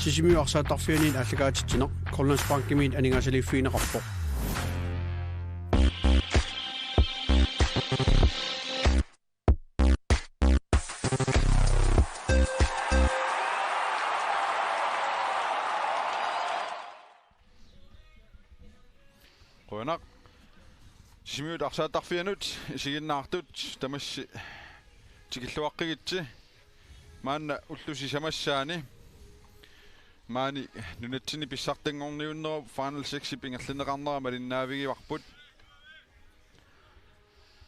Sisimiuarsaattarfianiin allagaatittineq Grønlandsbankimiin aningasaliiffiineqarpoq Qunaq Sisimiuarsaattarfianut isiginnaartut tamassi tikilluaqqigitsi maanna ullusi samassaani maani nunatsini pissartangorniunneru final 6 pingallineqarnera malinnaavigivaqput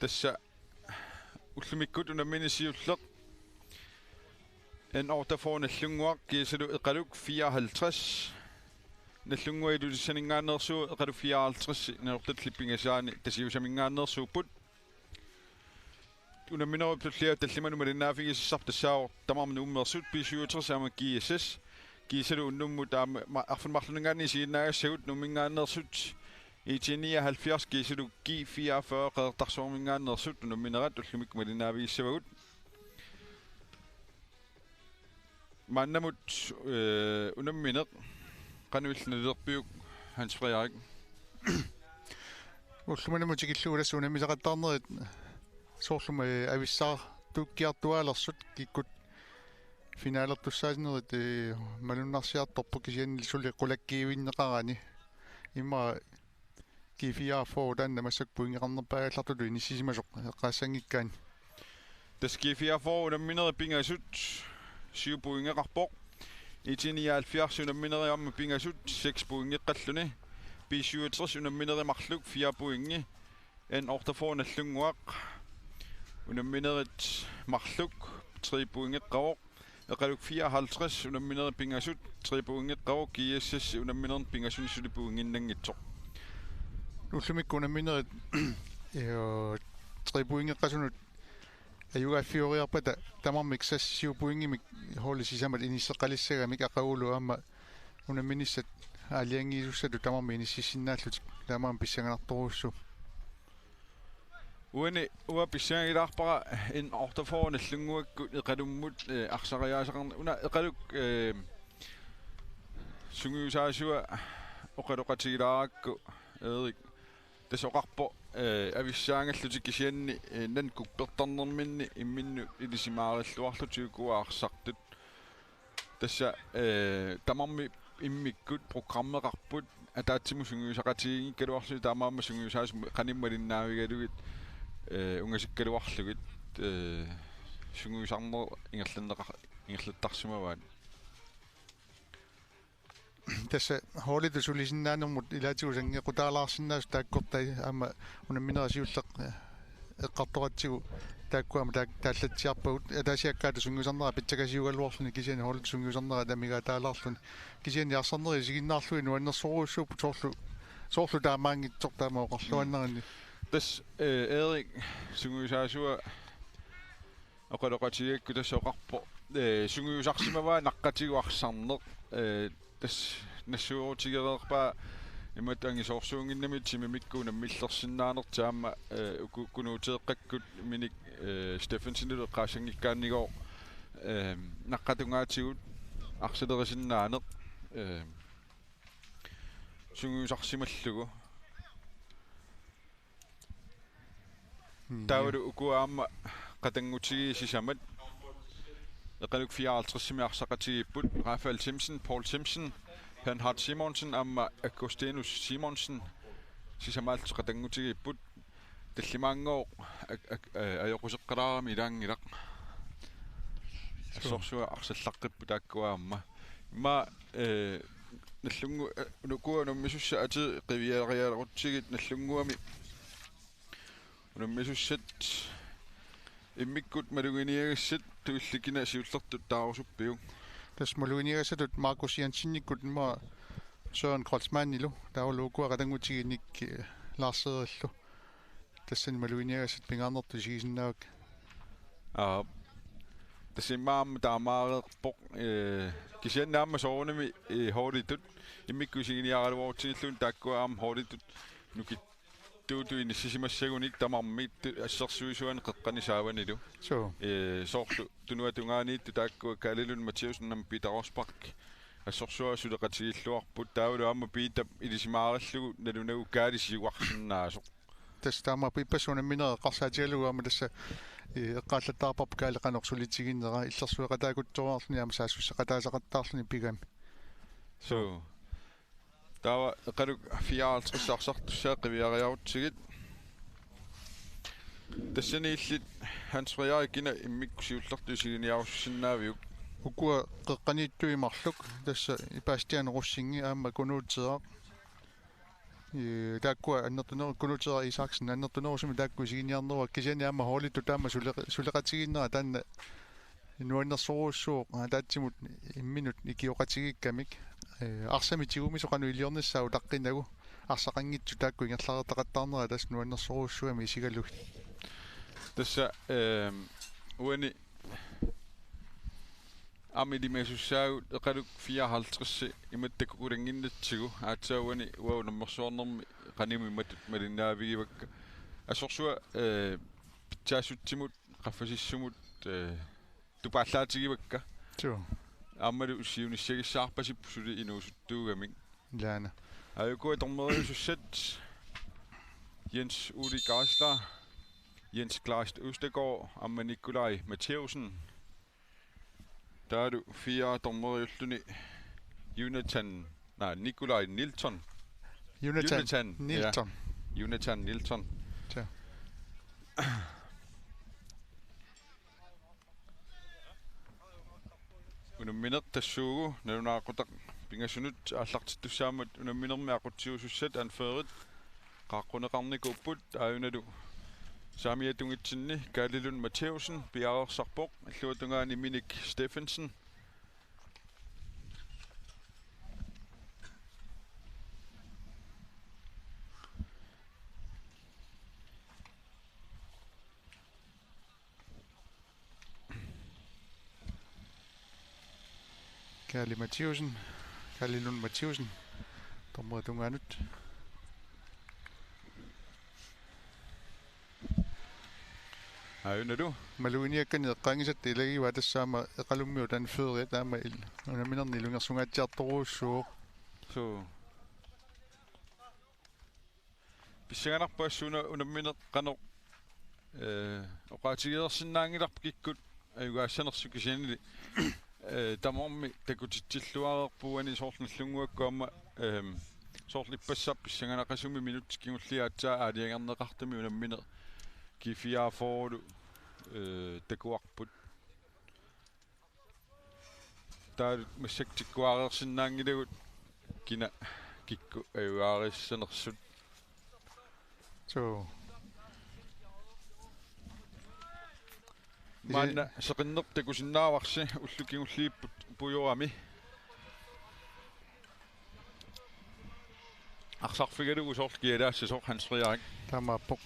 tassa ullumikkut unamminisiulleq en ortafoon allunguaq kiisalu eqaluk 54 nallunguilu tissaningaannersuu eqalu 54 naortatlipingasaani tasiusamingaannersuuput unammineru tullia tallimanu malinnaavigissarp tassaao tamarmnu ummersut P37 kiissas kiisalu unnummu taama arfunmarlunungaani siinnaagassagут nummingaannersut I79 kiisalu ki 44 qeertarsuormingaannersut unamminerat ullumik malinnaavigissavagut maannamut unammineq qanuillnerpiuk Hans Frederik уллуманаму тикиллугуласу унаммисақаттаарнерит соорлума ависсаар туккиартуалерсут киккут финаалертуссаасинерит малуннарсиарторпу кисианнил сули qulakkiivinneqarani имма кифиафоо танна массак пуингеқарнерпаагаллартулу иниссисимасоқ эққаассангиккаани таскифиафоо унамминери пингасут сиупуингеқарпоқ I79 unammineri amma pingasut 6 puingeqqalluni P37 unammineri marluk 4 puingi en ortafoon allunguaq unamminerit marluk 3 puingeqqaroq eqaluk 54 unammineri pingasut 3 puingeqqaroq kiissas unammineri pingasuni suli puinginnangitsoq уллумикку унамминерит 3 puingeqqasunut аюгаффиориарпата тамармик сассиупуингимик хоолисисамат иниссеқалиссагамик ақагулу аама унамминиссат аалиангиисуссату тамарми иниссисиннааллутик таамаам писсаганарторуссу уани уа писсагилаарпара ин ортафоон аллунгуаккут эқалуммут арсариаасақарна уна эқалук сунгиусаасуа оқалоқатигилааракку эрик тасоқарпо ависсаангаллутик кисианни нан кукпертарнерминни имминну илисимаариллуарлутигуаарсартут тасса тамарми иммиккут программеқарпут атаатсиму сунгиусақатигин калуарлу таамаама сунгиусаас qaниммалиннаавигалугит унгасиккалуарлугит сунгиусарнер ингерлаттарсимаваат tässä hoolitu sulisinnaannermut ilaatiusangеqutaalaarsinnaas taakkortai aama unamminerasiulleq eqqartoratsigu taakkuama taallatsiarpagut ataasiakkaata sungiusarnera pitsakasiugaluarluni kisiani hoolitu sungiusarnera tamiga taalaarluni kisiani arsarneri siginnaarlui nuannersoruussuupu soorlu taamaangitsoq taama oqarluannerani tas Erik sungiusaasua oqaloqatigiakku tassoqarpo sungiusarsimavaa naqqatiguarsarneq tas nassuurutigereerpaa иматангисоорсуунгиннами тимимиккуна миллерсиннаанертаама укуккунуутеэккаккут миник Стефенсинилу qaasangikkaannigoo наққатунгаатигут арсилерисиннаанеқ сунгуусарсималлугу тауру укуаама qatangutigi eqaluk 54 arсақатигиппут Rafael Simpson, Paul Simpson, Bernhard Simonsen amma Agustinus Simonsen sisamaalt qatangutigipput tallimaangoo ajoquseqqaraarami ilaangilaq sorsuа arsallaqqippu taakkuaamma imma nallungu nukua nummissussa ati qiviarialerutsigit nallunguami nummissussat immikkut maluginiagissat tuillikina siullertut taarusuppiung tas maluginiagassatut Markus Jansinnikkut ma Søren Krolsmannilu taulukua qatangutiginik laarsererlu tassan maluginiagassat pingaarnertu sigisinnaak tasimmaam taamaareerpoq kisiannaamma soorunami hoolitut immikkusiginiaraluortigillun taakkuaam hoolitut nukit tuutu inissisimassagunik tamarmit assersuisuan qeqqanisaavanilu so soorlu tunuatungaaniittu taakkua kaalilun Mathieusen nam Peter Rosbach ассорсуа сулеқатигиллуарпут таавалу аама биита илисимаараллугу налунагу каалисиуарсиннаасо тастаама пиппасунамминера қарсаатигалугаама тасса эққааллаттаарпарпу каалеқанерсулитигиннера иллерсуеқатаагутторуарлуни саассуссеқатаасақаттаарлуни пигами so таава эқалук 54-арсартуссаа қивиариарутсигит тассанииллит хансриари кина иммиккусиуллерту сигиниаруссиннаавиук укуа қеққанииттуимарлук тасса ипаастиан руссинги аама кунуутсеа тааккуа аннертунер кунуутсеа исааксен аннертунерусуми таакку сигиниарнерва кисиани аама хоолитту таама сулеқатигиннера таанна нуаннерсоруссуу таатсимут имминут икиоқатигиккамик арсами тигуми соқану илиорнissaau таққинагу арсақангитсу таакку ингерларетақаттаарнера тас нуаннерсоруссуами исигалуг тасса уани амидимесуссаагу эқалук 54 иматтаккулангиннатсигу аатсаауани уау наммерсуарнерми қаниму иматут малиннаавигивакка ассорсуа питсаасутсимут қаффасиссумут тупааллаатигивакка ту аммалу сиуниссагиссаарпасиппу сули инуусуттуугамик лаана аюкуа тормериусуссат Jens Uli Geisler, Jens Kleist Østergaard og Nikolaj Matheusen. Der er du 4 dommer i Nikolaj Nilsson. Jonathan Nilsson. Ja, Jonathan Nilsson. Ja. Unamminert tassuugu nalunaaqutaq pingasunut aallartittussaamut unamminermi aqutsiusussat anfeerit qaaqquneqarniku upput aayunalu saamiatungitsinni Kaalilun Matheusen piarersarpoq alluatungaani Minik Steffensen Kaalilun Matheusen. Tommotunganut. Aayunalu Maluiniakkan eqqaangisat ilagiwa tassaama eqalummiut anfeeria taama il unaminerni lungersungaatiartoruussuuq so pissaganarpaassuuna unammineqqanoq oqaatigilersinnaangilarpu kikkut ayugaasanersu kisianili tamormi takutitsilluareerpuani soornallunguakkuamma soorlippassap pissaganaqasumi minuttikingulliaatsaa aaliangerneqartami unammine kifiaafoolu takuarput taa massaktikkuareersinnaangilagut kina kikku ayugaarissanersut so manna seqinnertakusinnaavarsi ullukingulliipput pujoami arsarfigalugu soorlkialaassa soor hansriarik taamaappoq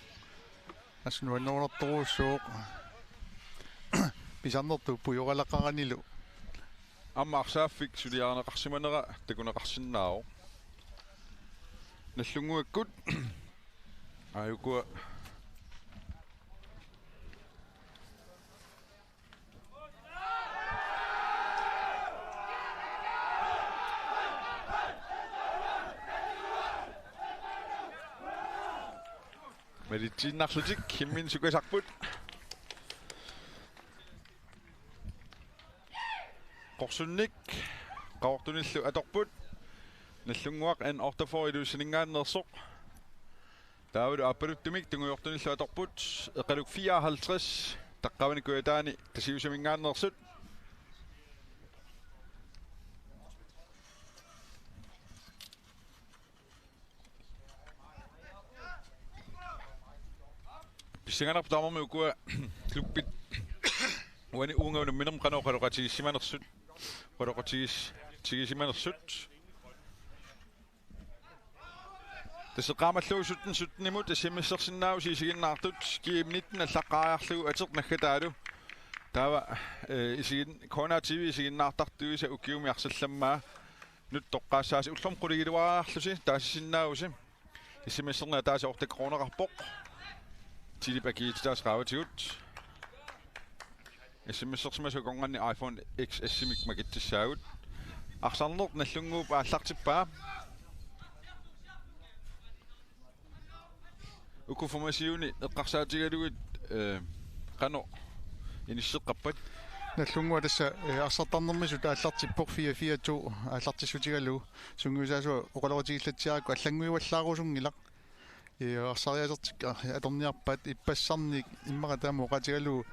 asnuannernertoruussuuq pisarnertu pujoralaqaranilu amma arsaaffik suliaaneqarsimanera takuneqarsinnaao nallunguakkut ayukua Meditinnarlutik himmin sukasarput qorsunnik qaortunillu atorput nallunguaq an ortafor iluusiningaannersoq taavalu appaluttumik tunguyortunillu atorput eqaluk 54 taqqavanikuataani tasiusamingaannersut Pissanganarpu taamormi ukua kluppit uani uungauna minam qano qaroqatigissimanersut qaroqatigissimanersut tasseqaamalluussutten suttenimut assimmissersinnaausi isiginnaartut kiimnitten allaqqaariarlugu aternaggатааlu taava isigin Corner TV isiginnaartartuisa ukiumiarsallammaa nut toqqaassaasi ullorm quligiluaraarlusi taasisinnaausi issimmisserna taasi ortakronerarpoq Tilibaki taas raavatigut. SMS-sersimasukongani iPhone XS-imik makittissaavut. арсарнерт наллунгууп ааллартиппаа укуформасиуни эққарсаатигалугит қано иниссеққаппат наллунгуа тасса арсартарнэрмисут ааллартиппор 442 ааллартиссутигалу сунгуисаасуа оқалоратигиллатсиаракку аллангуиваллаарусунгилақ арсариасертик аторниарпат иппассарник иммара таама оқатигалу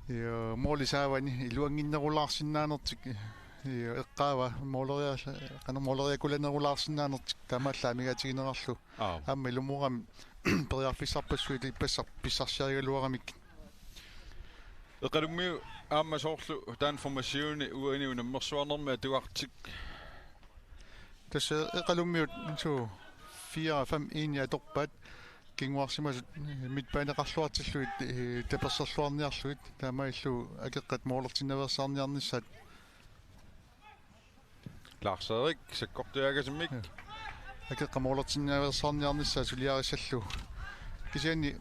моолисаавани илуангиннерулаарсинаанертик эққаава моолериа қана моолериакуланерулаарсинаанертик таамааллаамигатигинерарлу аама илумурам периарфиссарпассуит иппассар писсарсиаригалуарамик эқалуммиу аама соорлу таан информасиуни уаниу наммерсуарнерми атуартик тасса эқалуммиут су 4-5 иния торпат кингуарсимасут митпаанеқарлуартиллуит таперсерлуарниарлуит таамаиллу акеққат моолертиннаверсаарниарниссат Lars-Erik саккортуагасиммик акеққа моолертиннаверсаарниарниссаа сулиарисаллу кисиани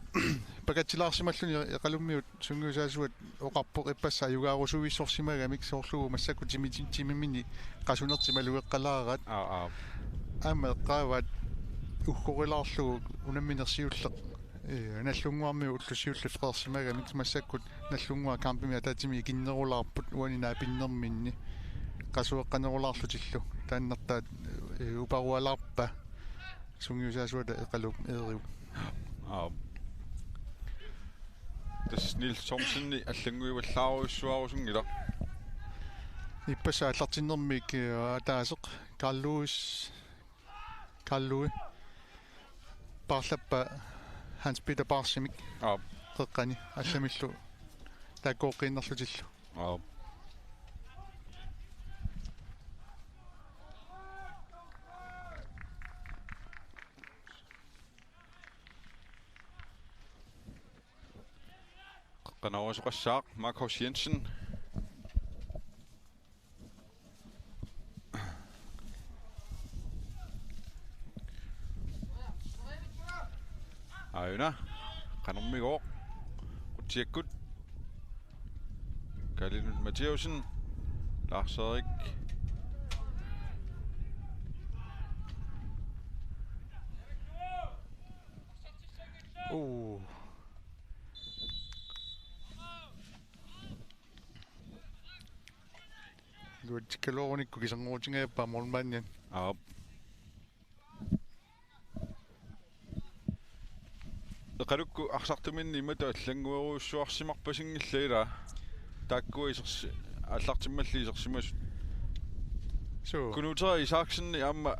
пакатилаарсималлуни эқалуммиут сунгуусаасуат оқарпоқ иппассаа югаарусуиссорсимагамик соорлугу массакку тимимини қасунертималуэққалаарат аама эққаават уггорилаарлугу унамминерсиуллеқ наллунгуарми уллусиуллу фреерсимагамик массаккут наллунгуа кампими атаатими киннерулаарпут уанинаа пиннерминни qasueqqanerulaarlutилlu taannartaat uparualarpa sungiusaasuata eqaluk eeriu таснил сомсинни аллангуиваллааруиссуарусунгила иппаса аллартиннэрмик атаасеқ Карлуи парлаппа Hans Peter Barsimik теққани алламиллу тааккоққиннерлутиллу qanavasuqassaaq Marcus Jensen ayuna qanermigoo qutiakkut Kalinut Mathieusen Lars-Erik luattikkaluorunikku kisangruutingaappa morlmaannian eqalukku arsartuminni imata allangueruussuarsimarpasingillayla taakkuisersi аллартиммаллиисерсимасут кунутера исааксинни аама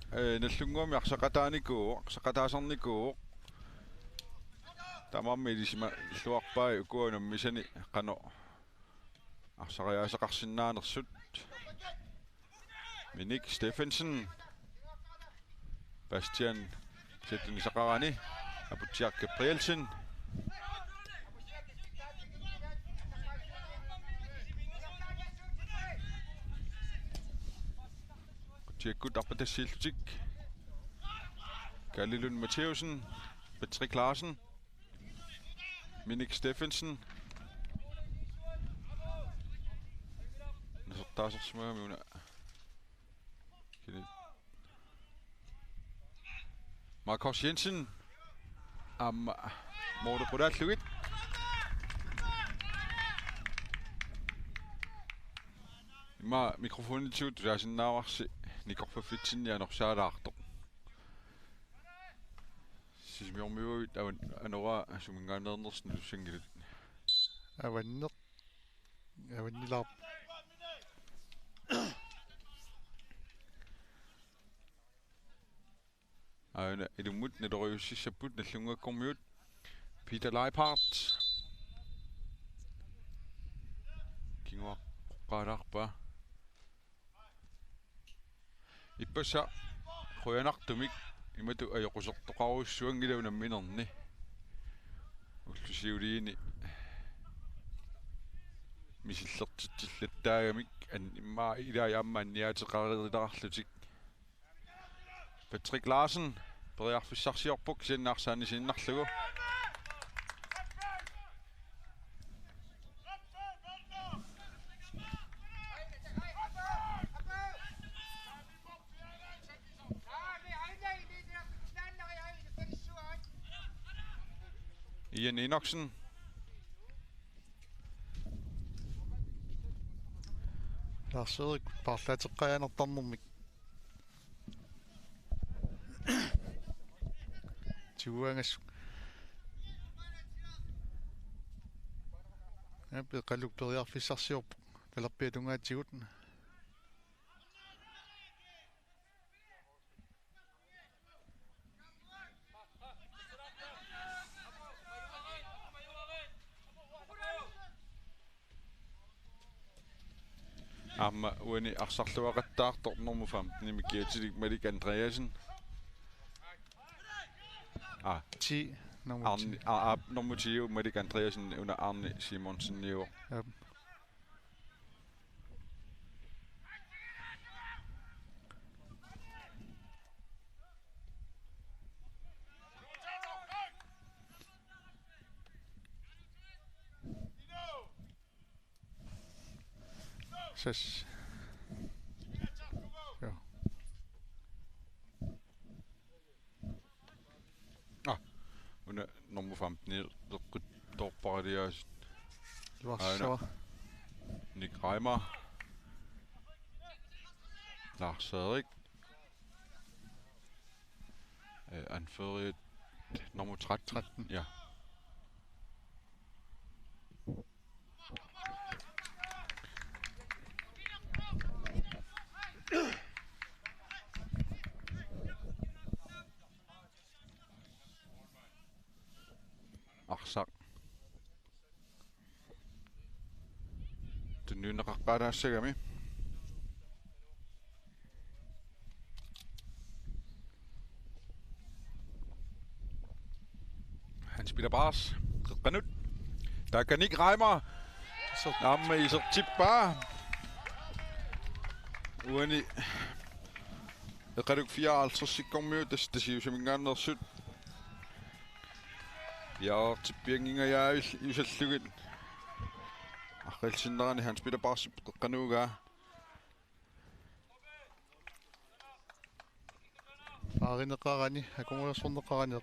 наллунгуами арсақатааникуу арсақатаасарникуу тамамми илисима иллуарпаа укуанам мисани қано арсариаасеқарсинаанерсут Minik Steffensen Bastian Settinisaqarani Aputiak Gabrielsen Kutiakut Apatasiltik Kalilun Mathieusen Patrick Larsen Minik Steffensen Nasartaasersmaamiuna Marcus Jensen Morte Brodallugit Ima mikrofonitut taasinnaarsi nikorfafitsinni anorsaalaartoq sismiormiuit anora sumingaannernersin lussangilut avannilaap Ayna ilumut nedoriussissaput nallungaakkormiut Peter Leiphardt kinguaqqaalarpa ippassa qoyanartumik imatu ajoqusertoqaruissuangilaunamminerni ullusiuliini misillertittillattaagamik imma ilaayaammaanniaateqarilerarlutik Patrick Larsen periarfissarsiorpuk sinnaarsaani sinnarlugu Ian Enoksen. Lars Erik parlateqqajanertarnermik. Tuangas. Ape qaluk periarfissarsiorp. Talarpiatungaatigut. Amma uani arsarluaqattaartornermufam nimikkiatilik Malik Andreasen. Ti Arni normutiu Malik Andreasen una Arni Simonsen niu. Ses. Ja. Una normufam ni torparias Luarsa. Nick Reimer. Lars Erik. Anfører nummer 13. Ja. Arsak. Den nye naqaqqaalaasagami. Han spiller bars. Qanut. Der kan Nick Reimer. Amma isertippa. Uani. Eqaluk 54 sekundminutter tasiusamingaannersut. Ja, tippianginga yusallugit. Aqilsinnerani han spiller bars qanuuga. Aarinneqarani akunguersorneqarani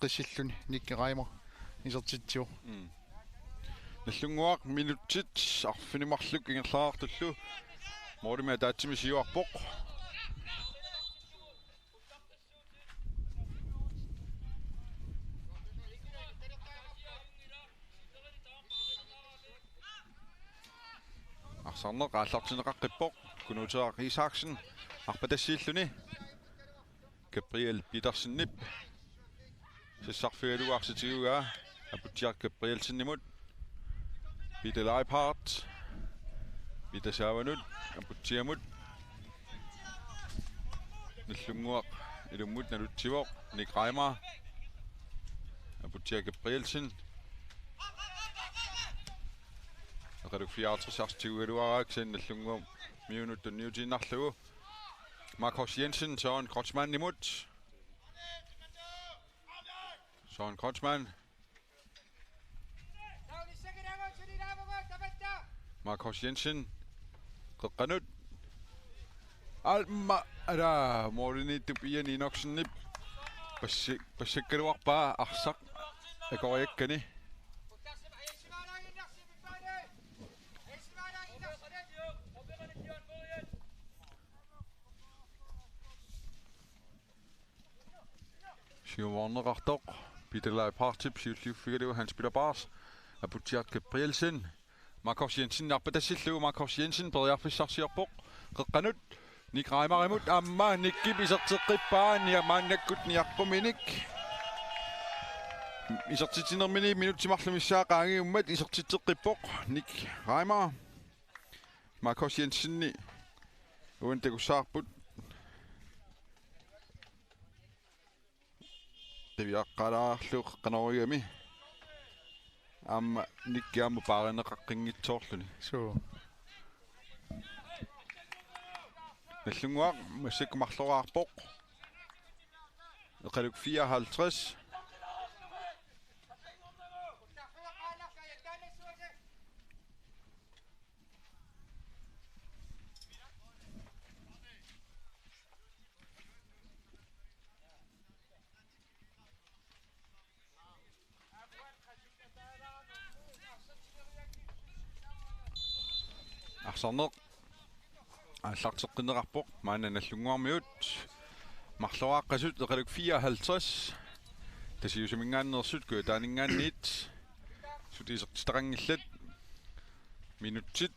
qissilluni Nick Reimer isertittior. Nallunguaq minuttit arfinimarluk ingerlaartullu. Moorima taatimisiuarpoq. Arsaarneq aallartineqaqqippoq kunuuteaq Isaksen arpatassiilluni. Gabriel Petersen-nip. Sissarfialuarsitiguga aputiaq Gabrielsen-nimut. Peter Leiphardt. Peter Savanut aputiamut. Nallunguaq ilumut nalutsivoq Nick Reimer. Aputiaq Gabrielsen. Eqaluk 64 sen nallunguaq miunuttun niutiinarlugu. Marcus Jensen, Søren Krotsmann imod. Søren Krotsmann. Marcus Jensen. Qanut. Alma ada Morini Tupian Enoksen nip. Passikkaluarpaa arsaq akoriakkani. Siuvorneqartoq Peter Leiphardt siulliuffigaliu han spiller bars. Aputiaq Gabrielsen. Marcus Jensen arpatassillugu Marcus Jensen periarfissarsiorpoq. Qeqqanut Nick Reimer imut amma nikkip iserteqqippaan ja maannakkut niarpuminik. Isertitinermini minuttimarlumissaaqaangi ummat isertitteqqippoq Nick Reimer. Marcus Jensenni uantakussaarput Tiviaqqalaarluq qanoriami. Amma nikkiammu paarineqaqqinngitsoorluni. So. Nallunguaq massikmarloraarpoq. Eqaluk 54. Arsorneq. Аллартеққинеқарпоқ маана наллунгуармиут марлуааққасут эқалук 54 тасиусумингааннерсут куа таанингаанниит сутисертитақангиллат минутсит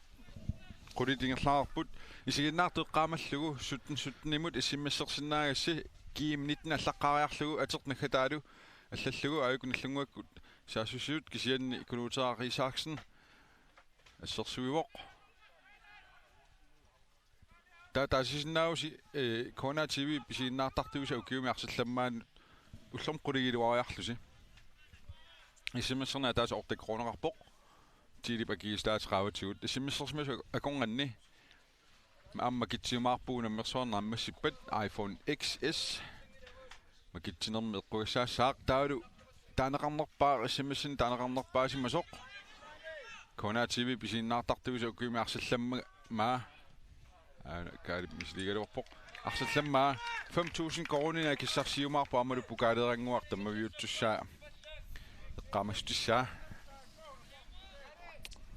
qulitiнгерлаарпут исигиннаартеққаамаллугу суттенимут иссиммассерсинаагасси киим 19 аллаққариарлугу атернаггатаалу аллаллугу аюкуналлунгуаккут саасусиут кисианни икунуутераақи Исааксен ассерсуивоқ таасисиннааси Kona TV писигиннаартартугуса укиуми арсалламмаан уллом qulигилуариарлуси иссиммассернаа тааса ортеккронеқарпоқ тилипакигистаатеқааватигут иссиммассерсимасу аконганни амма китсиумаарпуунаммерсуарнааммассиппат iPhone XS макитсинерми эққугассаассаақ таалу таанеқарнерпаа иссиммассин таанеқарнерпаасимасоқ Kona TV писигиннаартартугуса укиуми арсалламма маа каали мислигалуарпоқ арсалламмаа 5000 коронина киссарсиумаарпу амалу пукаалерангуар таммавиутсуссаа эққамастиссаа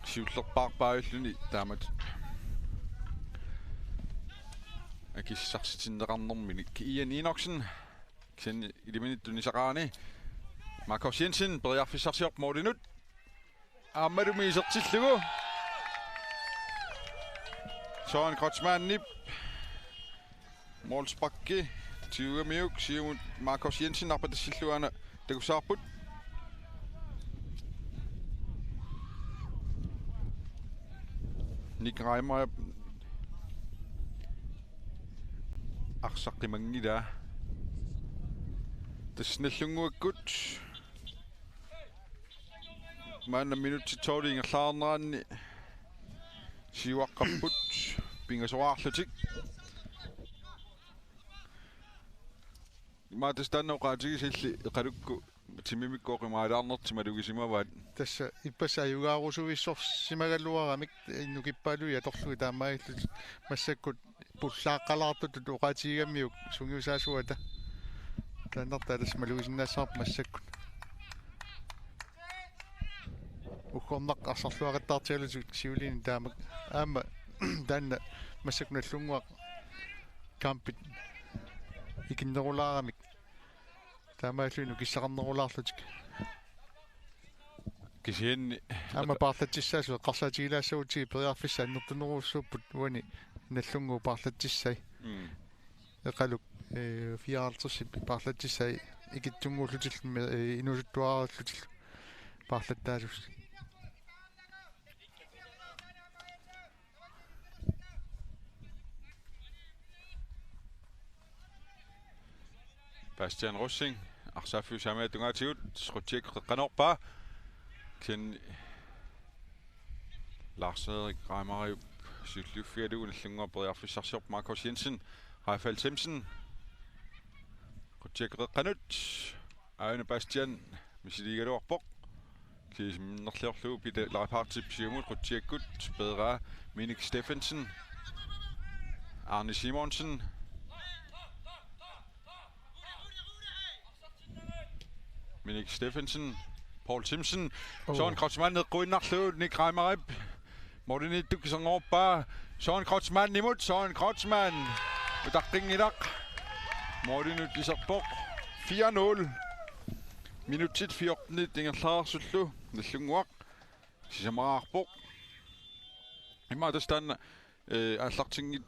сиуллерпаарпааллуни таамат акиссарситиннеқарнэрмини Ian Enochsen кисани илиминиттунисақаани Marcus Jensen периарфиссарсиорп моолинут аммалуми исертиллугу Søren Kreutzmann målspakke 20 miuk siumut Marcus Jensen arpatasilluana takusaarput Nick Reimer арсаққимангила тасналлунгуаккут маана минутти тоолингерлаарнераанни сиуаққарпут пингасоаарлутик маатастанноқаатигисилли эқалукку тимимиккоқимаалаарнертималугисимаваат тасса иппасаюгаарусувиссорсимагаллуарамик иннукиппалуи аторлуи таамаиллут массаккут пуллааққалаартут уқаатигаммиук сунгиусаасуата тааннерталас малугисиннаассаарп массаккут ухорнақ арсарлуақаттаартигалутик сиулини таамак аама таанна массакуналлунгуақ кампит икиннерулаарамик таамааллуину киссақарнерулаарлутик кисианни аама паарлатиссаасу эққарсаатигилаассагути периарфисса аннертунеруссууппут уани наллунгуу паарлатиссай эқалук 54 паарлатиссай икитсунгууллутил инусуттуаарлутил паарлаттаасус Bastian Russing арсааффиу самаатунгаатигут срутиак қеққанерпаа кен Lars-Erik Reimer силлуффиалугу наллунгуа периарфиссарсиорп Marcus Jensen Rafael Simpson рутиак қеққанут аана Bastian мисилигалуарпоқ кисимнерлиорлугу пита ларапаартип сиумут рутиаккут педра Minik Steffensen Arne Simonsen Minik Steffensen, Paul Simpson, Søren Kreutzmann ned Grønnarløv, Nick Reimer, Morten Idukisangorpa, Søren Kreutzmann imod Søren Kreutzmann. Udakring i dag. Morten Idukisangorpa, 4-0. Minutit 14, det er klar, Sutlu, det slunguak. Sisamararpo. I meget stand, Allarting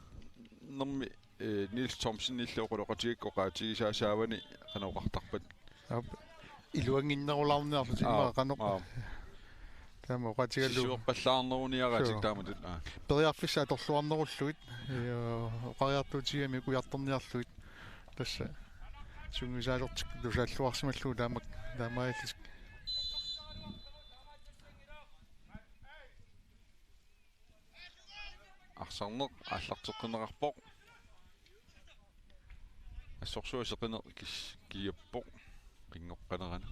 Niels Thomsen, Niels Lorotjek og Rati Sasavani, han har ret илуангиннерулаарниарлу имаақанеқ таама оqatiгалу сууппаллаарнеруниаратик таамат периарфисса аторлуарнеруллуит оқариартуутигами куяртерниарлуит тасса сунгисаалертик тусааллуарсималлуу таамак таамааллис арсарнеқ аллартеққинеқарпоқ ассорсуасеқинеқ киаппоқ рингоққанерана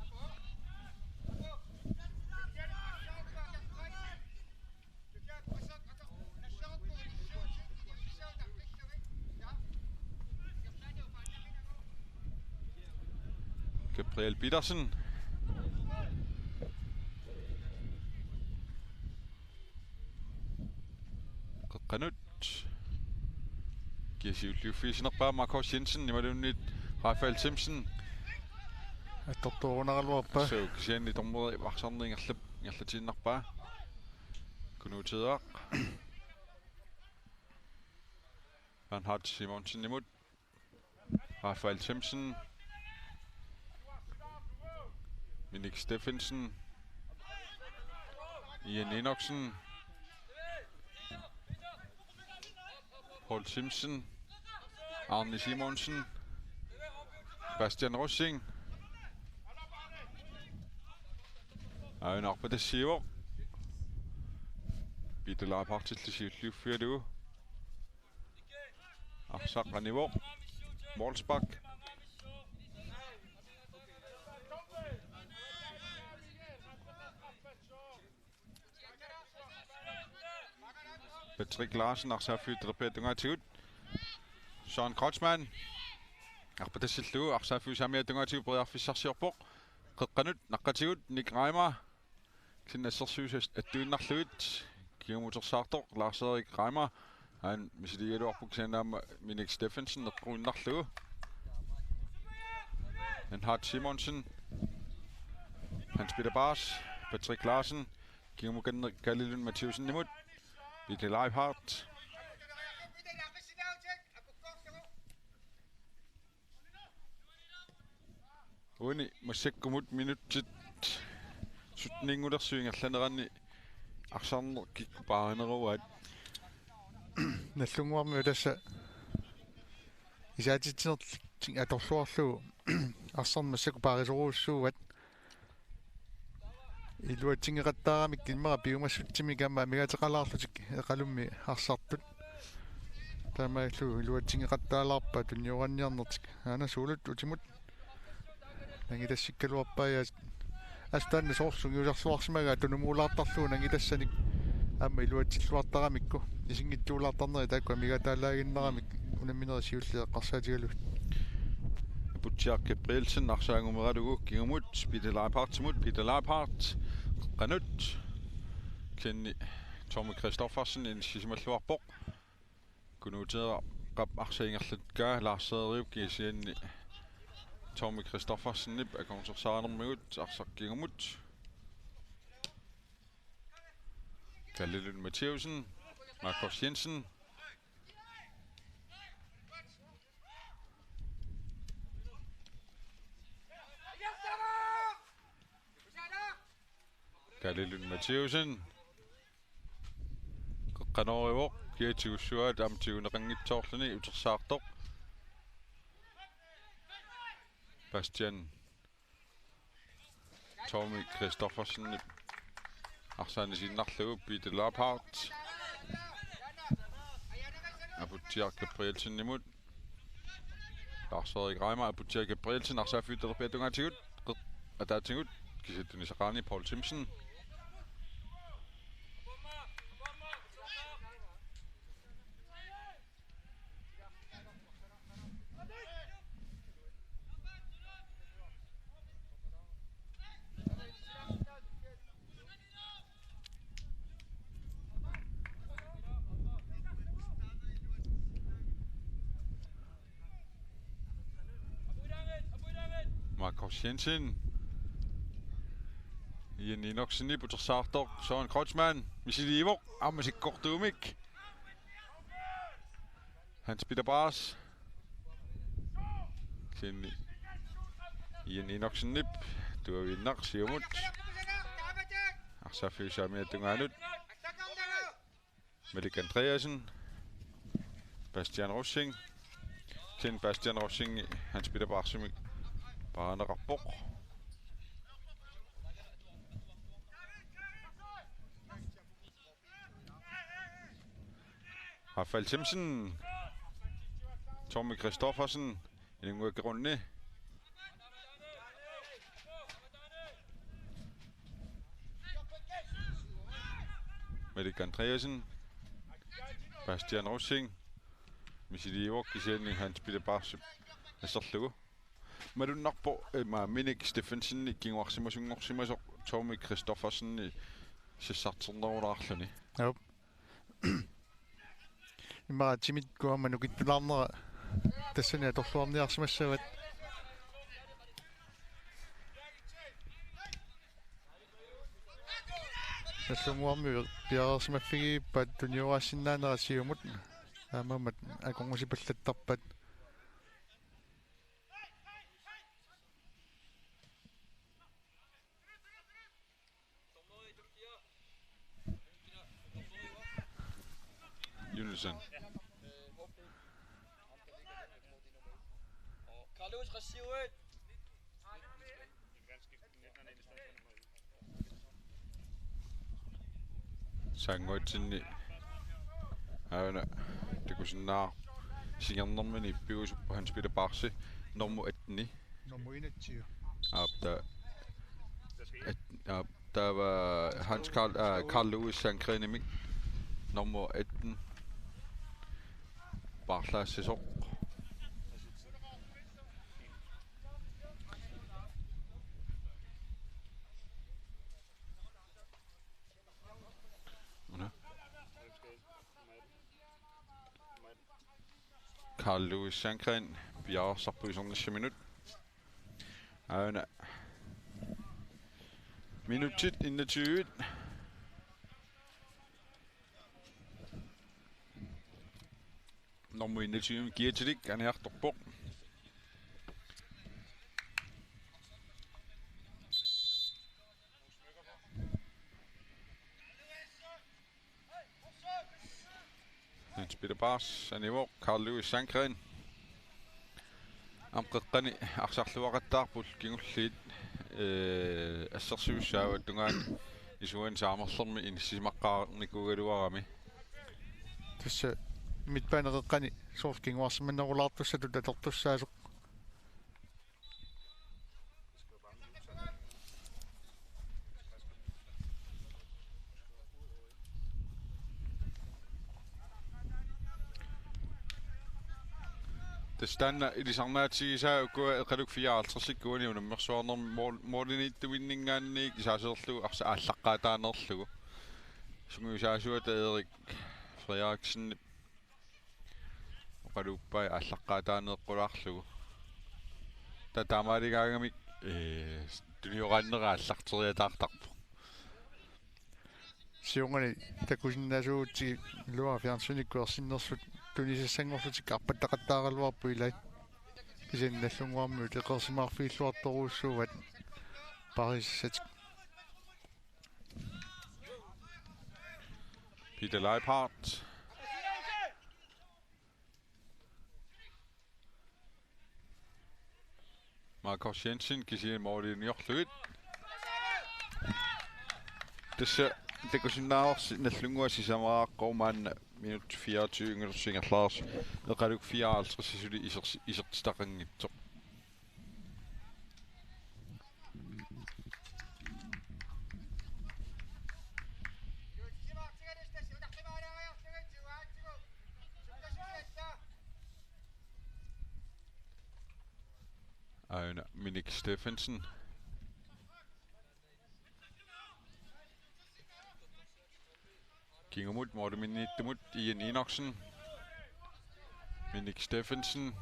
Gabriel Petersen Giasiulliuffiisinerpaa Marcus Jensen nimalunnit Rafael Simpson атторторунаралуарпа so kisianni tormuri varsarniingerlup ngerlatiinnerpaa kunuutideaq Bernhard Simonsen nimut Rafael Simpson Minik Steffensen Ian Enoksen Paul Simpson Arne Simonsen Bastian Rossing Aina Arpadassiivo Peter Leipartillisiulliuffialugu Arsaqanivo Wolfsbach Patrick Larsen Arsafyuterpetungaatigut Søren Kreutzmann Arpadasillugu Arsafyusamiatungaatigu Briarfissarsiorpoq Qeqqanut naqqatigut Nick Reimer Kinnassersuus attuinnarlugit Kiumutersaartoq Lars-Erik Reimer han misiligaluarpuk sianaama Minik Steffensen neqquinnarlugu Bernhard Simonsen Hans-Peter Bars Patrick Larsen Kiumukanner Kalilun Mathiusen nimut Peter Leibhardt Uni masakkumut minuttit sutningulersuingerlaneranni арсаарнер киккупааринеруаат наллунгуарми уласса исаатитсинерлик аторлуарлугу арсарнмассаку паарисоруussуугат илуатсингеқаттаарамик киммера пиумассутсими камма мигатеқалаарлутик эқалумми арсартут таамааллугу илуатсингеқаттаалаарпа тунниоранниарнертик аана суулут утимут нангилассиккалуарпаая астаанна соорсугиулерсуарсимага тунумуулаартарлуу нангилассаник амма илуатсиллуартарамикку исингитсуулаартарнери таакку мигатаалаагиннерамик унамминери сиуллеэққарсаатигалу Butcher Gabrielsen арсаангумералугу кигумут Peter Leibhardt Peter Leibhardt qanut kenni Tommy Christoffersen insisimalluarpoq kunuutera qap arsaingerlutkaa Lars-Erik kisianni Tommy Christoffersen nip akonsersaarnermigut arsaqkigumut Kalilun Mathiusen Marcus Jensen Kalilun Mathiusen qanorivoq kiatsigussuaat amtiguneqanngitsoorluni utersaartoq Bastian Tommy Christoffersen арсаанисиннарлугу Peter Leibhardt Butcher Gabrielsen nimut Lars-Erik Reimer Butcher Gabrielsen арсааффиутерпиатунгаатигут атаатигут кисаттунисақарни Paul Simpson Marcus Jensen Ian Enoksen i Butersartok Søren Kreutzmann Misilivo Ammasikkortuumik Hans-Peter Bars Kenni Ian Enoksen nip tuavinnar siumut Arsaffiusaamiatungaanut Melik Andreasen Bastian Rossing Ken Bastian Rossing Hans-Peter Barsumik Paanerarpoq Rafael Simpson Tommy Christoffersen Inguagrunni Melik Andreasen Bastian Rossing Misilivo kisianni Hans-Peter Barsum asserlugu Madunarpo Minik Steffensen kinguarsimasungorsimasoq Tommy Christoffersen sissarternerulaarluni Jop имара тимит куама нукиттулаарнера тассани аторлуарниарсимассават нассумуарми пиарерсимаффигииппат туниурассиннаанера сиумут аамамат аконгусипаллаттарпат Junelsen. Carlos Rassiouet. Sangoitsinni aana tikusinnaa singernermini ippiusuppa han spiller barsi normu atni нормуинатсиу aapta tava Hans Carl Lewis sankrenimik normu 18 barlaassisoq Carl Lewis Sankren bjerg sarpuisornissi minut aana minutit 21 normu 21 kiatilik aniartorpoq han spiller bars anivoq Carl Lewis Sankren amqeqqani arsarluaqattaarpul kingulliit ассерсиуссаават тунгаан исуан саамерлэрми иниссимаққарникугалуарами тасса митпаанеқеққани сооркингуарсиманнерулаартуссату татертуссаасоқ тастанна илисарнаатсигисаа укуа эқалук 54-сиккуани унаммерсуарнерми моолинииттуиннингаанник исаасерлугу арса ааллаққаатаанерлугу сунгуисаасуата Эрик Frederiksen оқалуппай ааллаққаатаанеққулаарлугу татаамаалигаагамик туниораннера аллартериатаартарпу сиунгани такусиннаасуутси луа фиарсуниккуерсиннерсут тунисассангорлутик арпаттақаттааралуарпу илай кисинналлунгуарму теқерсимаарфииллуарторууссууват париссатик Peter Leiphardt Marcus Jensen kisi mooliniorlugit tässä tekosinnaarsi nallunguassisamaaqquumaanna minut 24 ngersingerlaars eqaluk 54 sisuli isertitaqanngitsoq aina Minik Steffensen Kingemut Morteminittumut Ian Enoksen Minik Steffensen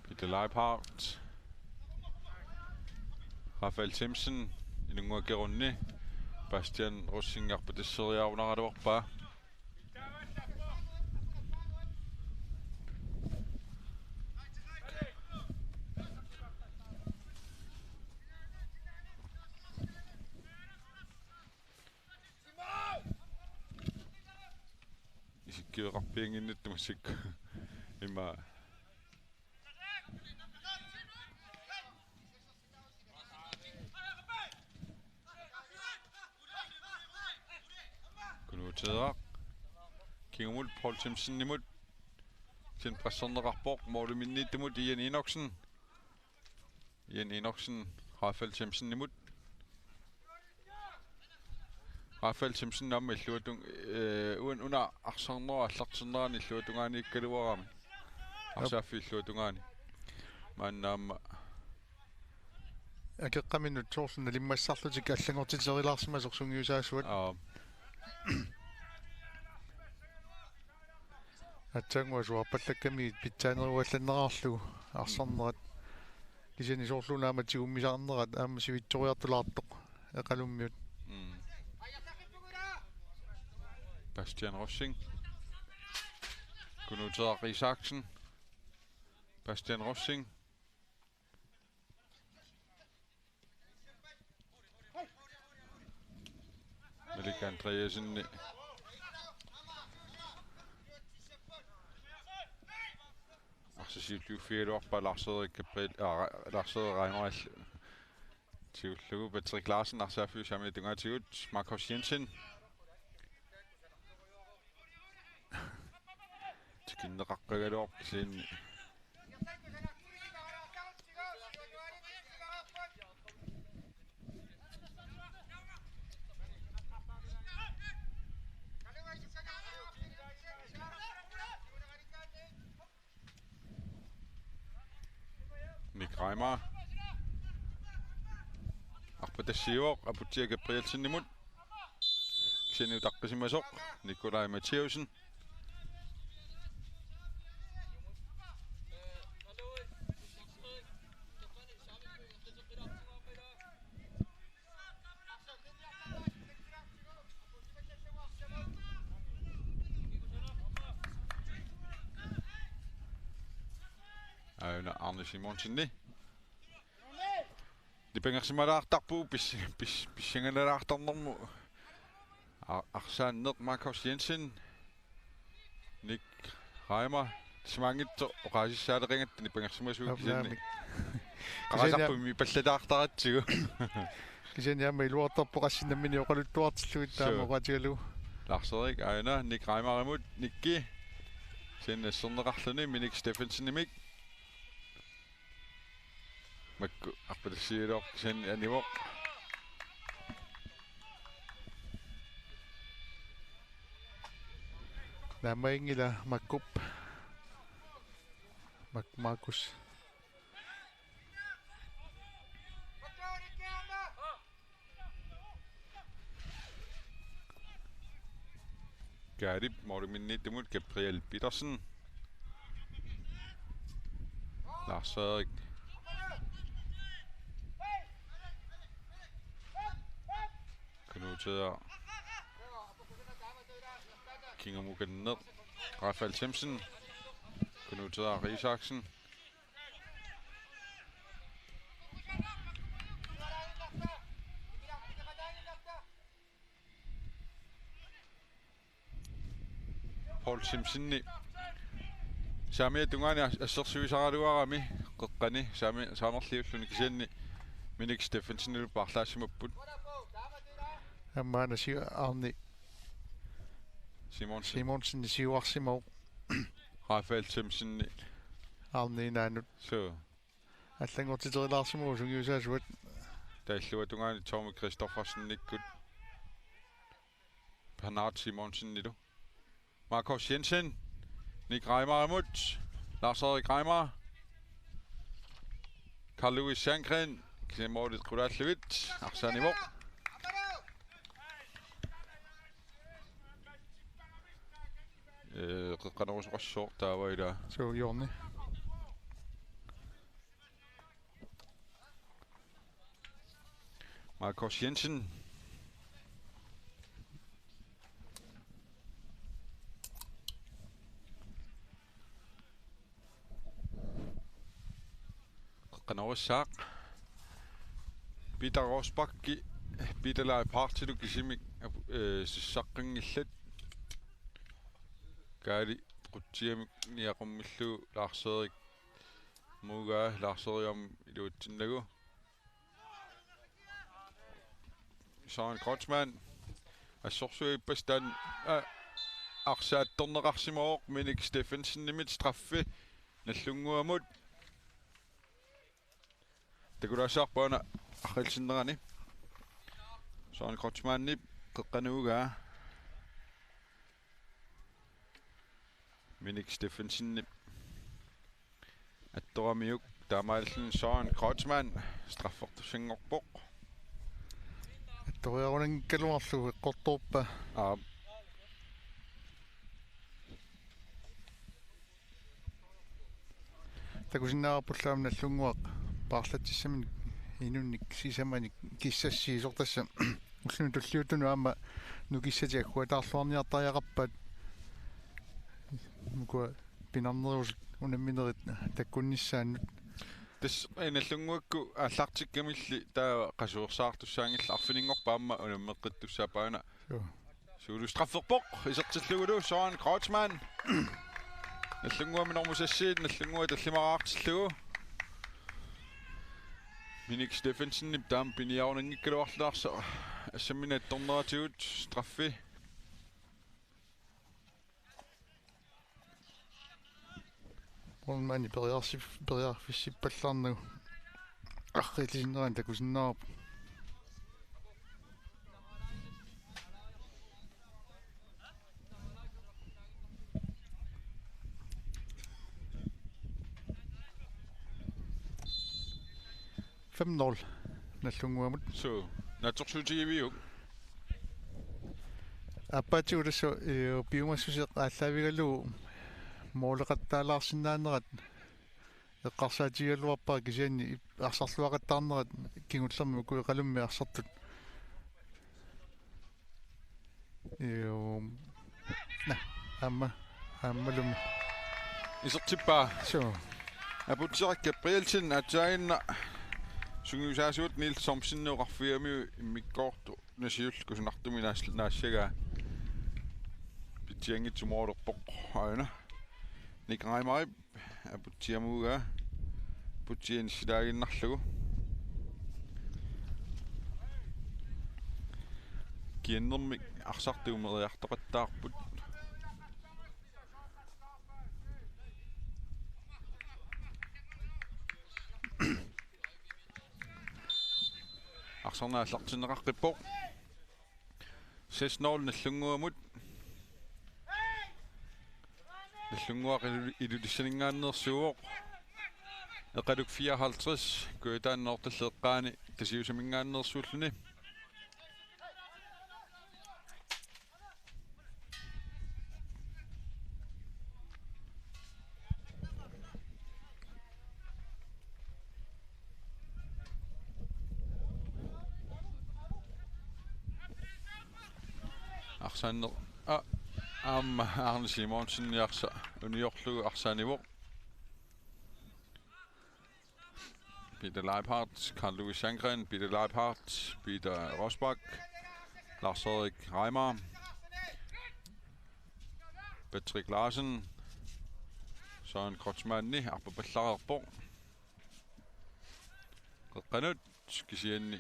Peter Leiphardt Rafael Simpson Ilunguakerunni Bastian Russingarpa tisseriaarunaruarpa isikkiuqarpiinginnittumassik imma kunuuteeraa kingemut Paul Simpson nimut sin pressernerarpoq mooluminniittumut Ian Enoksen Rafael Simpson nimut Rafael Simpson namma illuatung uan una arsarnera allartinnerani illuatungaani ikkaluarami arsaaffi illuatungaani maannaamma акеққаминут соорсуна лиммассарлутик аллагортитерилаарсима сорсунгиусаасуат атсангуа суарпаллакками питсаанеруалланнераарлугу арсарнерат кисини соорлунаама тигуммисаарнерат аама сивитсориартулаартоқ эқалуммиут Bastian Rossing. Gunnar Isaksen. Bastian Rossing. Melik Andreasen. Så siger du fire år på Lars Gabriel, Lars Reimer. Til Løve Patrick Larsen, og så fyrer jeg med Dunger til Marcus Jensen. Til rakker det op til Nick Reimer. Arpetasior, Abutia Gabrielsen imod. Xeniu Dakkasimasok, Nikolaj Mathieusen. Arne Simonsen. Det bringer sig meget på, hvis jeg er der om Arsan ned Marcus Jensen, Nick Reimer, så mange og rejse sig der ringer, det bringer sig meget ud. Rejse på mig bedste der til. Kisen jeg med lort op på resten af min jo lidt dårligt slut der må godt jælde. Lars Erik Ejner, Nick Reimer imod Nicky. Sen sådan rettende med Nick Steffensen i mig. Appreciate sen animo. Nama ingila Makup. Marcus. Garib Morten imod Gabriel Petersen. Lars Erik. Noteret King og Mugen ned. Rafael Themsen. Noteret Isaksen. Paul Themsen. Sami Dungani assерсуисараалуарами қеққани сами саамерлиуллуни кисианни Minik Steffensen il parlasimupпут. Аммаана си Арни Simonsen сиуарсимау Rafael Themsen Arni наанут so аллангортитерилаарсимуу сугиусаасуат таиллуатунгаани Tommy Christoffersen никкут Bernard Simonsen nilu Marcus Jensen Nick Reimer imod Lars Erik Reimer Carl Louis Sandgren Mordet Krudatlevit Arsan Imo Qeqqanerus qassor taavaila so Jorni Marcus Jensen Qeqqanerus saaq Peter Rosbakki Peterlai partilu kisimik sissaqqingillat Kaali quttiamik niaqammillu Lars Erik Muga Lars Eriam iluutsinnagu Søren Krotsmann assorsuippastaan arsaattorneqarsimooq Minik Steffensen nimit straffe nallunguamut takulaassaarpaana аррилсиннерани Søren Krotsmann qeqqanuugaa Minik Steffensen attoramiuk Damalsen Søren Kreutzmann straffortusingorpoq. Toiarunen keluarlu eqqortorpa. Takusinnaarpullaamna allunguaq paarlattissamin inunnik sisamani kissassiisortassa ullunu tulliutunu aama nukissati akkuataarluarniartariaqappat mukua pinarnerus unamminerit takkunnissaannut This inallunguakku аллартиккамилли таа qasuursaartussaangilla arfiningorpaamma unammeqqittussapaana suulu strafferpoq isertillugulu Søren Kreutzmann allunguami normusassiit allungua tallimaraartillugu Minik Steffensen taam piniaornangikkaluarlaarsa assamina attorneratigut straffi Mani periarfissippallarnu arrilisinneraan takusinnaarp Femnol nallunguamut so natorsuutigiviuk аппатиулассу биумассусеқ ааллаавигалу моолеқаттаалаарсиннаанерат эққарсаатигалуарпаа кисианни арсарлуақаттаарнерат кигуллерми куеқалумми арсартут на аммалум isertippa so Abutjerik Gabrielsen atjainna sungiusaasuut Niels Thomsen-neqarfiami immikkoortu nasiul kusunartumi naassiga pittiangitsumoorlerpoq aina nikraimarip abuttiamuuga puttianisilaaginnarlugu kiannermik arsartuumeriartoqattaarput Arsornaallartineqarqippoq 6-0 nallunguamut nallunguaq ilulissaningaannersuuq eqaluk 54 kuitaanneortalleeqqaani tasiusamingaannersuulluni Arsaanner Arne Simonsen jarsa uniorlugu arsaanivoq Peter Leibhardt, Carl Louis Sandgren, Peter Leibhardt, Peter Rosbach, Lars-Erik Reimer, Patrick Larsen, Søren Kreutzmann arpapallarerpoq qeqqanut kisianni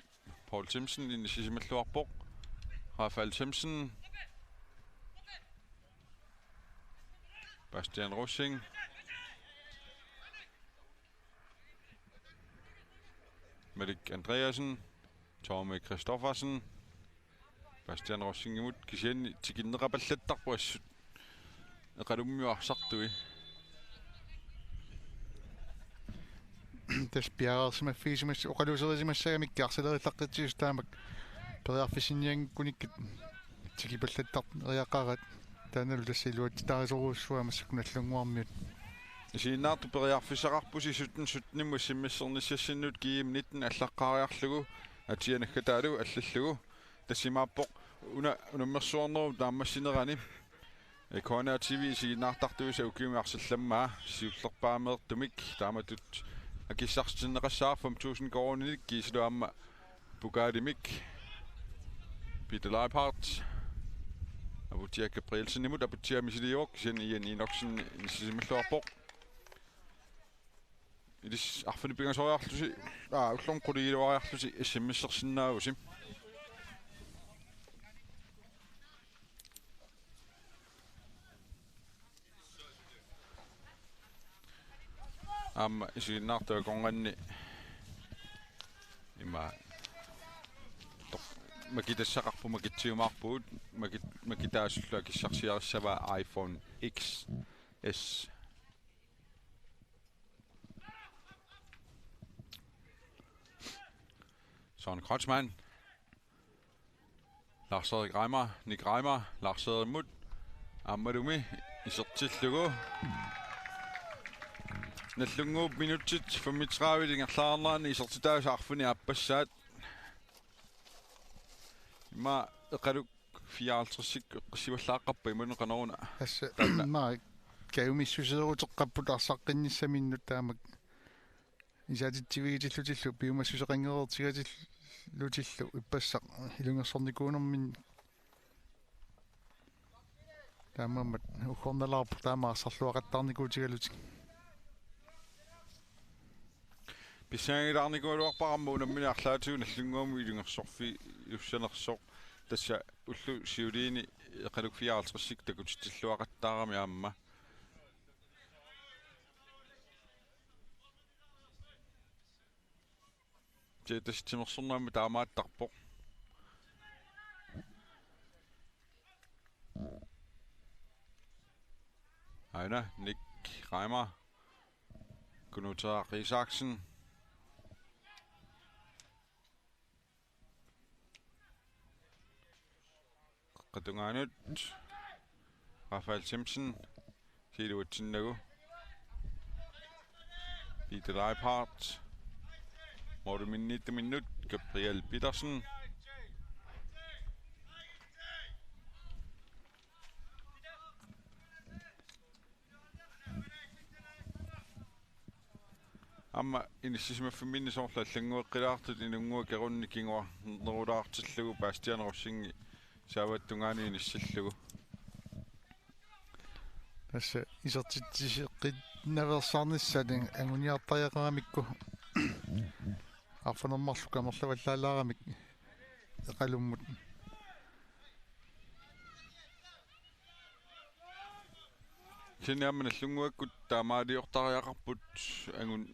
Paul Simpson innisissimalluarpoq Rafael Simpson Bastian Rossing Melik Andreasen Torme Kristoffersen Bastian Rossing imut kisianni tikinnerapallattarpu assut eqalummiuarsartui таспиарерсима фисимас оқалусерисимассагамикки арсалериллаққитсиус таамак периарфисинниангкуниккит тикипаллаттар эриақарат тааналу тассилуат таарисоруussуа массакуналлунгуармиут Isiinnaartu periarfissaqarpusi suttenimmu simmissernissiassinnuut kiim 19 аллаққариарлугу атианаггатаалугу аллаллугу тассимааппоқ унаммерсуарнеру таамассинерани Ekona TV isiinnaartartuisa ukiumiarsallammaa siullerpaamерtумик тааматут акиссарсиннеқассаар 5000 корониник кисилуамма Bugatti-мик Peter Leibhardt Abutjerik Gabrielsen imut abuttiamisiliuok sen ian inoksen nissisimallуарпоқ Idis arfanipingasoriarlusi ullornqulligiluariarlusi issimmissersinnaagusim isiinnaartua konganni ima makitassaqarpu makitsiumaarpuut makitaasullua kissarsiarissava iPhone XS Søren Kreutzmann. Lars Erik Reimer, Nick Reimer, Lars Erik Mut, Amadumi, Isertillugu. Nallunguup minutit 35 ingerlaarnerani isertitaas arfuni appassaat. Ma eqaluk 54-sik qisivallaaqappa imunu qanoruna. Assa maa kayumissuseruteqqapput arsaqqinnissaminnu taamak isaatittivigitillutillu piumassuseqangereertigatillutillu ippassaq ilungersornikuunermin taamammat ukhornalaarpu taamaarsarluaqattarnikuutigalutik Pissangilaarnikualuarparammu unammini arlaatugu nallunguumi ilungersorfi ussanersoq tassa ullu siuliini eqaluk 54-sik takutittilluaqattaarami aamma. Tietäisi timersornaammi taamaattarpoq. Aina Nick Reimer. Gunnar Isaksen. Qatungaanut. Rafael Simpson. Kiluutsinnagu. Peter Leiphardt. Morten minut, Gabriel Petersen. Amma inissisima famini sorla llangueqqilaartut inungua kerunni kingua nerulaartillugu Bastian Rossingi saavattungaani inissallugu. Tassa isertittiseqqinnaversaarnissani anguniartariaqaramikku арфанермарлу камерлаваллаалаарамик эқалуммут Sinamman allunguakkut taamaaliortariaqarput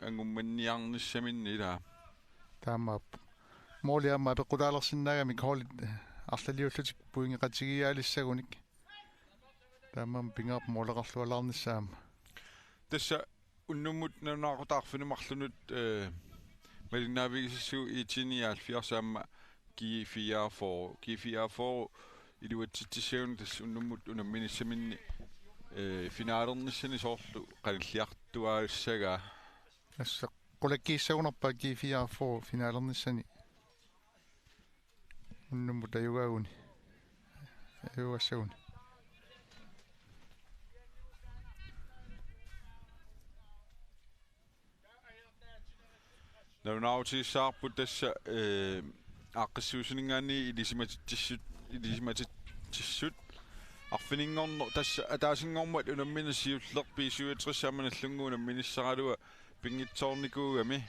angummanniarnissaminni ilaa таамаап моолиамма пеққулаалерсиннаагамик холит арлалиуллутик пуингеқатигиаалиссагуник таамаам пингаап моолеқарлуалаарниссаама tassa unnumut nanuaqutаарfinimарлунут Malinavigissu itinial 80 G4 iluatsittissaun tass unnumut unamminissaminni finaalernissani soorlu qalilliartuaalissaga асса qulakkiissagунарпаа G4 finaalernissani unnumut аюгаагуни аюгассагуни naunaautiissaarput tassa aaqqissuusiningaanni ilisimatitissut arfiningorner tassa ataasingormat unammina siullerpi 67 allunguuna minissaralua pingitsoornikuugami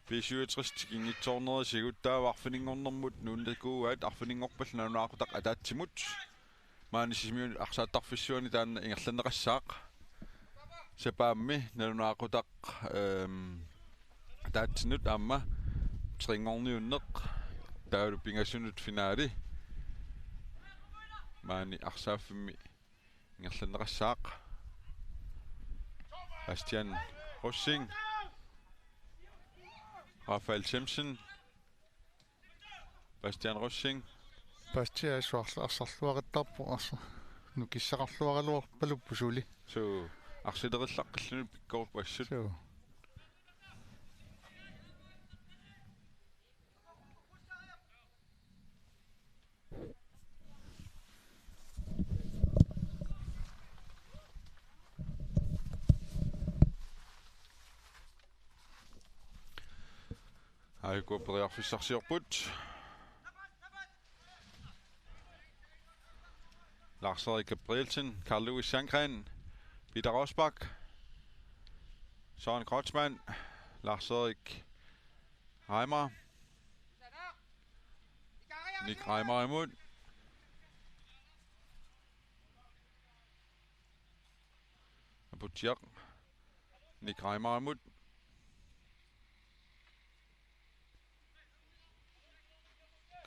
P67 tikingitsoornerisigut arfiningornermut nuuntakuugaat arfiningorpall naunaaqutaq ataatsimut maanisimiun arsaattarfissuani taanna ingerlanneqassaaq sapaammi nanunaaqutaq taatsinut aamma tringorniunneq taulu pingassunut finaali maani arsaaffimmi ingerlanneqassaaq Bastian Rossing Rafael Simpson Bastian Rossing пастиа арсарлуақаттарпу арса нукиссақарлуаралуарпалуппу сули so арсилериллаққиллунут пиккорп ассут соо Aiku priarfissarsiorput Lars Erik Gabrielsen, Carl Louis Sandgren, Peter Rosbach, Søren Kreutzmann, Lars Erik Reimer, Nick Reimer imod. Abutjak, Nick Reimer imod.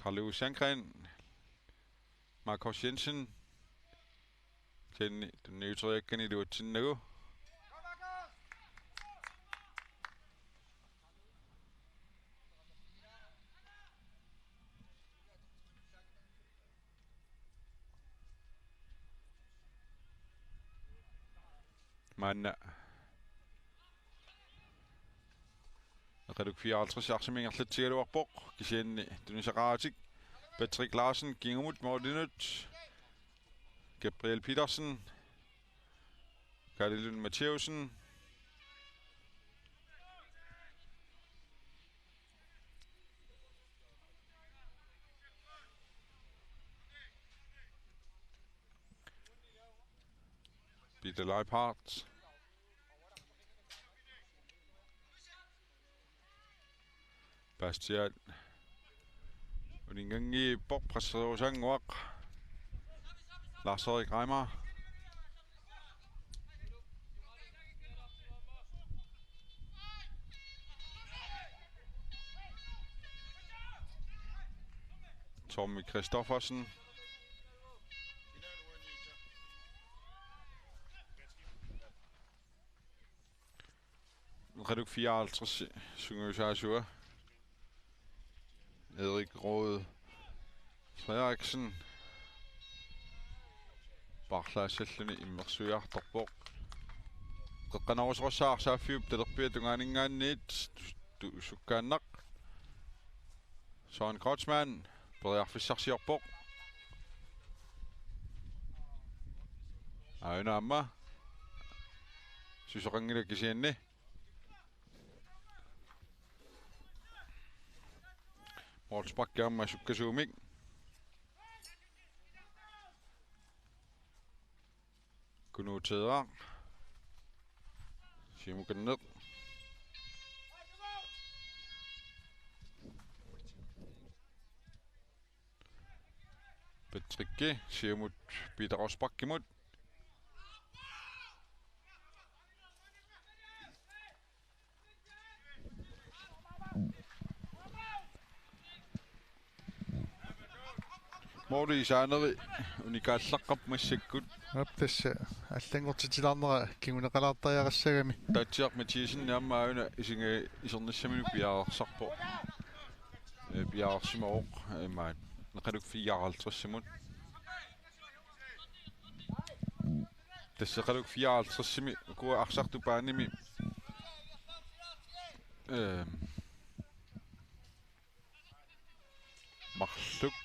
Carl Louis Sandgren, Marcus Jensen, den neutralikken i det til nu. Manna. Reduk 54 arsimingerlut tigaluarpoq kisianni tunisaqaatik Patrick Larsen kingumut Mortinut Gabriel Petersen Karlilund Matheusen Peter Leiphardt Bastian Uningangi Bob Presserosangwaq Lars-Erik Reimer Tommy Christoffersen Reduk 54 Sungøsasua Erik Råde Frederiksen Barlasalluni immersuiartorpoq qeqqanarusorsaarsaaffiup talerpia tunganingaanniit sukkaannaq Søren Kreutzmann periarfissarsiorpoq ainaamma susoqangila kisianni Mortsbakkeamma sukkasuumik Kunuutedaq Simukanneq Patricki siamut Peter Rosbakkimut Mordi saaneri unikaallaqqap massakkut Aptassa аллангортитилаарнера кигунеқалаартариарассагами Tatsiaq Mathiesen amma auna isinga isernissaminu piaarersarpo piaarsimooq maat neqaluk 54-simut tasseqaluk 54-simi ukua arsartu paanimi Marluk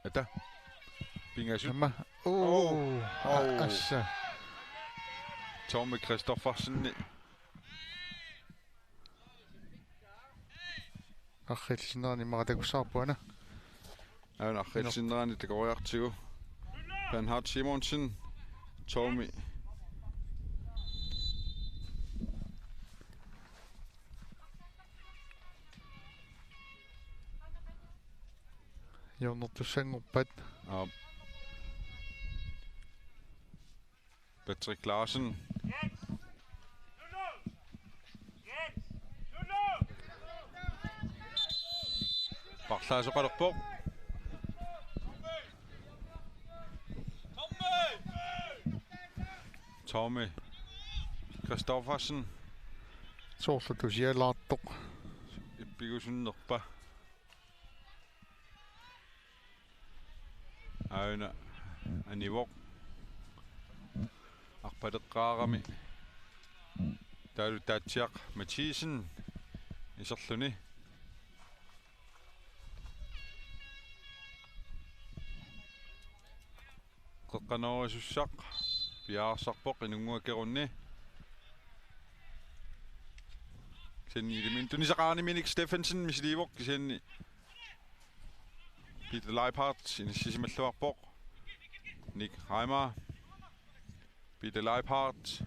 ata pingasut Amma assa Tommy Christoffersen аррилсинерани маратакуссаарпуана auna arrilsinnerani takoriartigu Bernhard Simonsen Tommy Jornertussangorpat og Patrick Larsen Barlasoqalerpoq Tommy Christoffersen соорлутусиалаартоқ иппигусуннерпа auna anivoq arpaleqqaarami taalu taatsiaq Mathiesen iserluni qeqqanerisussaq piaarsarpoq inunguakerunni senniilimin tunisaqaarniminik Steffensen misliivoq kisenni Peter Leiphardt inissisimalluarpoq Nick Reimer Peter Leiphardt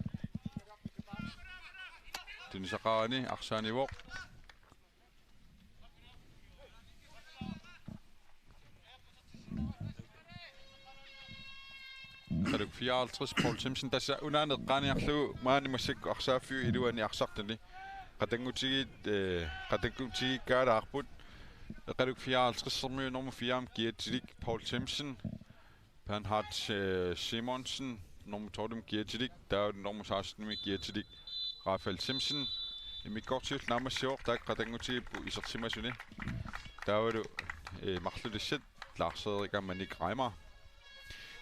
tunisaqaani arsaanivoq Reduk 54 Paul Simpson tassa unaaneqqaaniarlugu maani massakku arsaaffiu iluani arsartani qatangutigikkaalаарput Reduk 54 nummer 4 Gietilik Paul Simpson Bernhard Simonsen nummer 12 Gietilik der nummer 16 Gietilik Rafael Simpson imikkortiut naamassior taak qatangutiippu isertimasuni taavalu marlulissat Lars-Erik Manik Reimer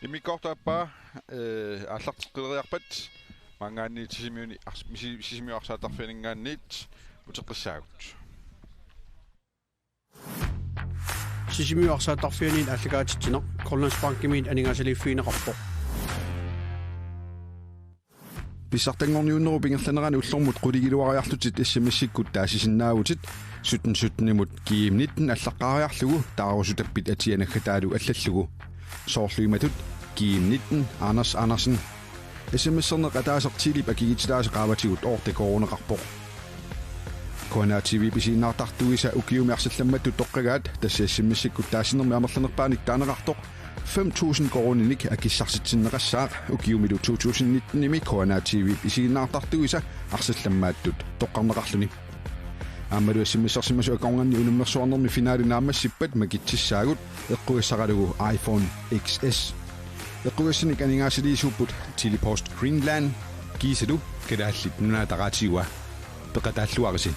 imikkortaappa аллартеққилериарпат mangaanni tisimiuni sisimiuarsaattarfiningaanniit muteqissaagut Sisimiuarsaattarfianiin allagaatittineq Grønlandsbankimiit aningasaliiffiineqarpoq Pissartangorniunneru pingerlanerani ullormut quligiluariarlutit SMS-ikkut taasisinnaautit 1717-imut kiimnitten allaqqaariarlugu taarusutappit atianaggataalu allallugu soorluimatut kiimnitten Anders Andersen SMS-erneq ataasertilip akigitilaasaqaavatigut oortakoruneqarpoq Kona TV pisiinnaartartuisa ukiumiarsallammattu toqqagaat tassa SMS-ikkut taasinermi amerlanerpaanik taaneqartoq 5,000 koroninik akissarsitsinnaqassaaq ukiumilu 2019-imi Kona TV pisiinnaartartuisa arsallamaattut toqqarneqarluni Aammalu SMS-ersimasu akornganni unummersuarnermi finaalinaamassippat makitsissaagut eqquissaqalugu iPhone XS eqquissanik aningaasiliisuupput Telepost Greenland kiisalu kadaallit nunaataqaatiua peqataalluarisi